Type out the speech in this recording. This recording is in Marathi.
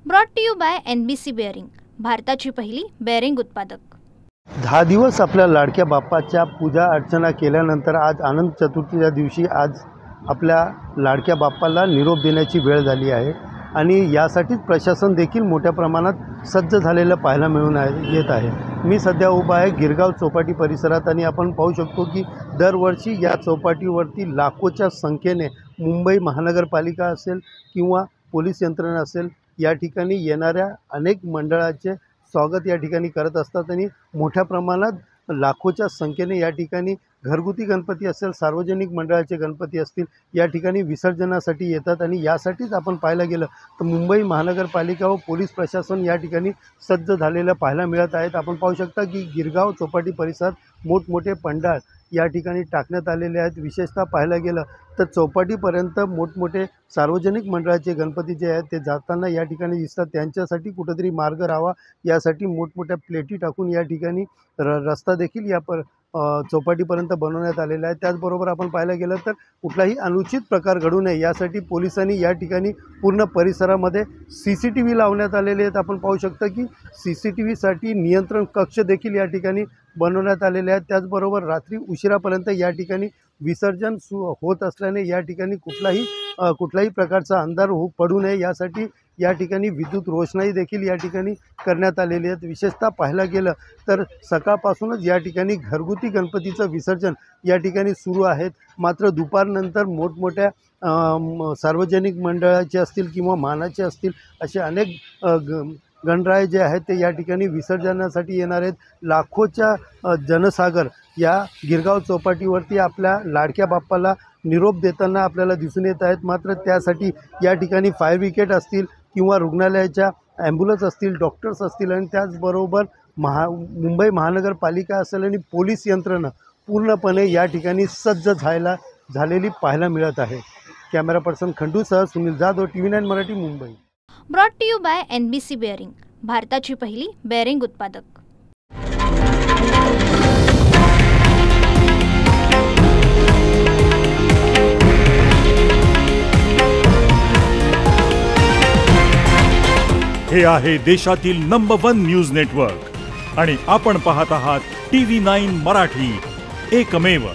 Brought to you by NBC bearing, भारताची पहिली बेअरिंग उत्पादक। 10 दिवस आपल्या लाडक्या बाप्पाच्या पूजा अर्चना केल्यानंतर आज अनंत चतुर्थीच्या दिवशी आज आपल्या लाडक्या बाप्पाला निरोप देण्याची वेळ झाली आहे आणि यासाठीच प्रशासन देखील मोठ्या प्रमाणात सज्ज झालेलं पाहायला येत आहे। मी सध्या उभा आहे गिरगाव चौपाटी परिसरात आणि आपण पाहू शकतो की दरवर्षी या चौपाटीवरती लाखोच्या संख्येने मुंबई महानगरपालिका असेल किंवा पोलीस यंत्रणा असेल या ठिकाणी येणाऱ्या अनेक मंडळाचे स्वागत या ठिकाणी करत असतात आणि मोठ्या प्रमाणात लाखोच्या संख्येने या ठिकाणी घरगुती गणपती असेल, सार्वजनिक मंडळाचे गणपती असतील या ठिकाणी विसर्जनासाठी येतात आणि यासाठीच आपण पाहायला गेलं तर मुंबई महानगरपालिका व पोलीस प्रशासन या ठिकाणी सज्ज झालेलं पाहायला मिळत आहेत। आपण पाहू शकता की गिरगाव चौपाटी परिसरात मोठमोठे पंडाल या ठिकाणी टाकण्यात आलेले आहेत। विशेषतः पाहायला गेलं तर चौपाटीपर्यंत मोठमोठे सार्वजनिक मंडळाचे गणपती जे आहेत ते जाताना या ठिकाणी दिसतात। त्यांच्यासाठी कुठेतरी मार्ग राहावा यासाठी मोठमोठ्या प्लेटी टाकून या ठिकाणी रस्ता देखील या चौपाटीपर्यंत बनवण्यात आलेला आहे। त्याचबरोबर आपण पाहायला गेलं तर कुठलाही अनुचित प्रकार घडू नये यासाठी पोलिसांनी या ठिकाणी पूर्ण परिसरामध्ये CCTV लावण्यात आलेले आहेत। आपण पाहू शकता की CCTVसाठी नियंत्रण कक्ष देखील या ठिकाणी बनवण्यात आलेले आहेत। त्याचबरोबर रात्री उशिरापर्यंत या ठिकाणी विसर्जन होत असल्याने या ठिकाणी कुठलाही प्रकारचा अंधार पडू नये यासाठी या ठिकाणी विद्युत रोषणाई देखील या ठिकाणी करण्यात आलेली आहे। विशेषतः पाहायला गेलं तर सकाळपासूनच या ठिकाणी घरगुती गणपतीचं विसर्जन या ठिकाणी सुरू आहेत। मात्र दुपारनंतर मोठमोठ्या सार्वजनिक मंडळाचे असतील किंवा मानाचे असतील असे अनेक गणराय जे आहेत ते या ठिकाणी विसर्जनासाठी येणार आहेत। लाखोच्या जनसागर या गिरगाव चौपाटीवरती आपल्या लाडक्या बाप्पाला निरोप देताना आपल्याला दिसून येत आहेत। मात्र त्यासाठी या ठिकाणी फायर ब्रिगेड असतील किंवा रुग्णालयाच्या ॲम्ब्युलन्स असतील, डॉक्टर्स असतील आणि त्याचबरोबर मुंबई महानगरपालिका असेल आणि पोलीस यंत्रणा पूर्णपणे या ठिकाणी सज्ज झालेली पाहायला मिळत आहे। कॅमेरा पर्सन खंडूसह Sunil Jadhav, TV9 Marathi, Mumbai. Brought to you by NBC bearing, भारताची पहिली बेअरिंग उत्पादक। हे आहे देशातील नंबर 1 न्यूज नेटवर्क आणि आपण पाहत आहात TV9 मराठी, एकमेव।